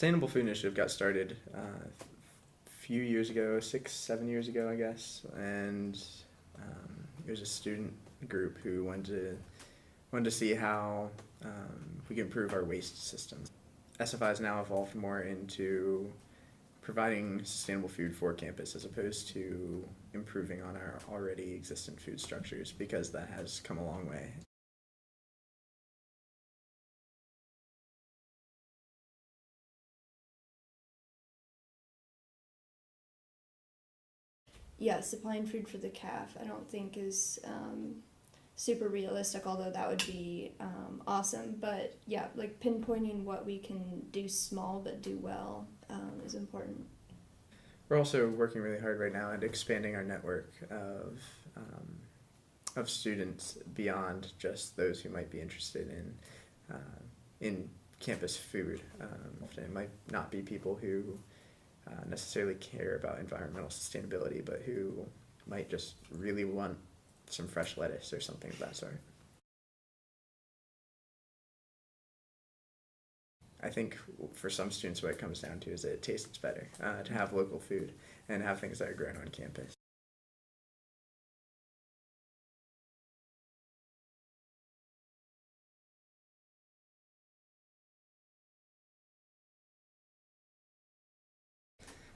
Sustainable Food Initiative got started a few years ago, 6, 7 years ago, I guess, and it was a student group who wanted to see how we could improve our waste system. SFI has now evolved more into providing sustainable food for campus as opposed to improving on our already existent food structures, because that has come a long way. Yeah, supplying food for the calf I don't think is super realistic, although that would be awesome. But yeah, like pinpointing what we can do small but do well is important. We're also working really hard right now at expanding our network of students beyond just those who might be interested in campus food. It might not be people who necessarily care about environmental sustainability, but who might just really want some fresh lettuce or something of that sort. I think for some students what it comes down to is that it tastes better to have local food and have things that are grown on campus.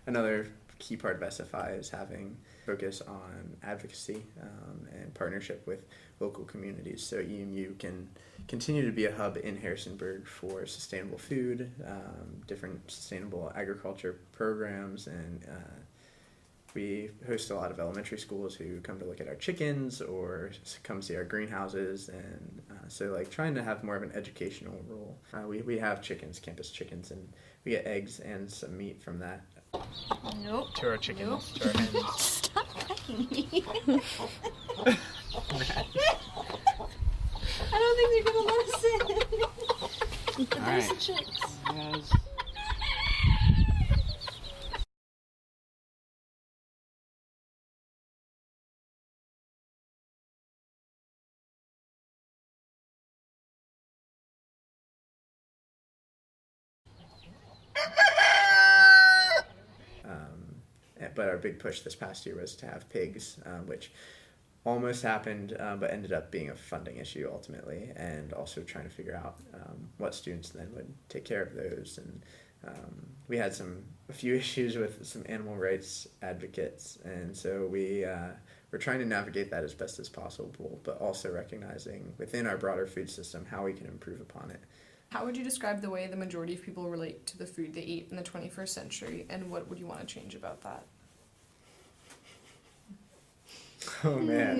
Another key part of SFI is having focus on advocacy and partnership with local communities, so EMU can continue to be a hub in Harrisonburg for sustainable food, different sustainable agriculture programs, and we host a lot of elementary schools who come to look at our chickens or come see our greenhouses, and so like trying to have more of an educational role. We have chickens, campus chickens, and we get eggs and some meat from that. Nope. To our chickens, Nope. to our hens. Stop petting me. I don't think they're gonna let us in. But there's the chicks. Yes. But our big push this past year was to have pigs, which almost happened, but ended up being a funding issue ultimately, and also trying to figure out what students then would take care of those. And we had a few issues with some animal rights advocates, and so we're trying to navigate that as best as possible, but also recognizing within our broader food system how we can improve upon it. How would you describe the way the majority of people relate to the food they eat in the 21st century, and what would you want to change about that? Oh man.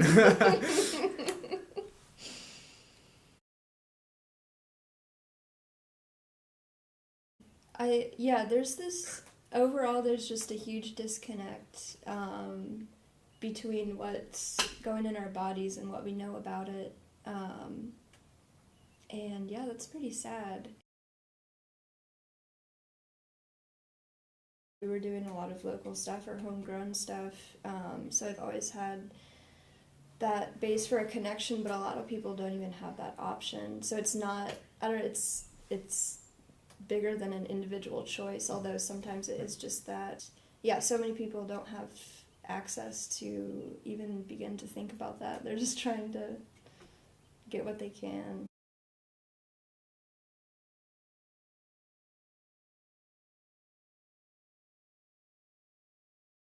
There's just a huge disconnect between what's going in our bodies and what we know about it. And yeah, that's pretty sad. We were doing a lot of local stuff or homegrown stuff, so I've always had that base for a connection, but a lot of people don't even have that option. So it's not, it's bigger than an individual choice, although sometimes it is just that, yeah, so many people don't have access to even begin to think about that. They're just trying to get what they can.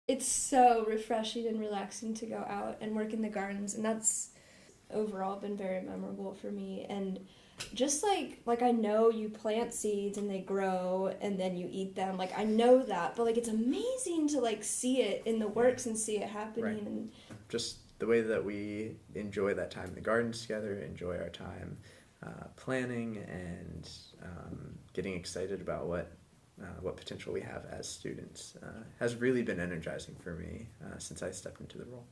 It's so refreshing and relaxing to go out and work in the gardens, and that's overall been very memorable for me. And just like I know you plant seeds and they grow and then you eat them, like I know that, but like it's amazing to like see it in the works and see it happening. Right. And just the way that we enjoy that time in the gardens together, enjoy our time planning and getting excited about what potential we have as students has really been energizing for me since I stepped into the role.